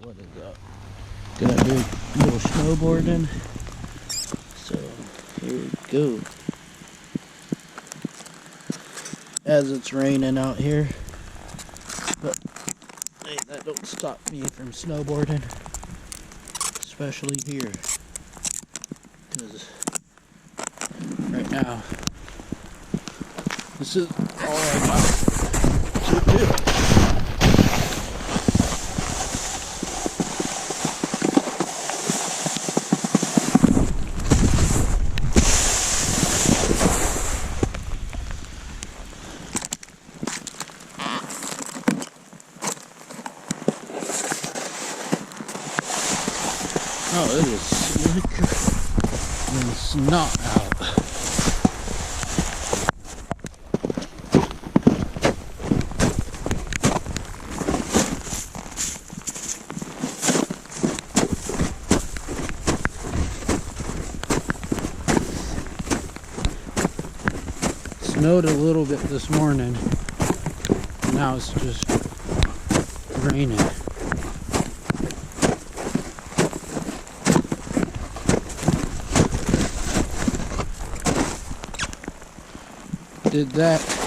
What is up? Gonna do a little snowboarding. So here we go. As it's raining out here, but hey, that don't stop me from snowboarding, especially here, because right now this is all I got to do. Oh, it is slicker than snot out. Snowed a little bit this morning. Now it's just raining. Did that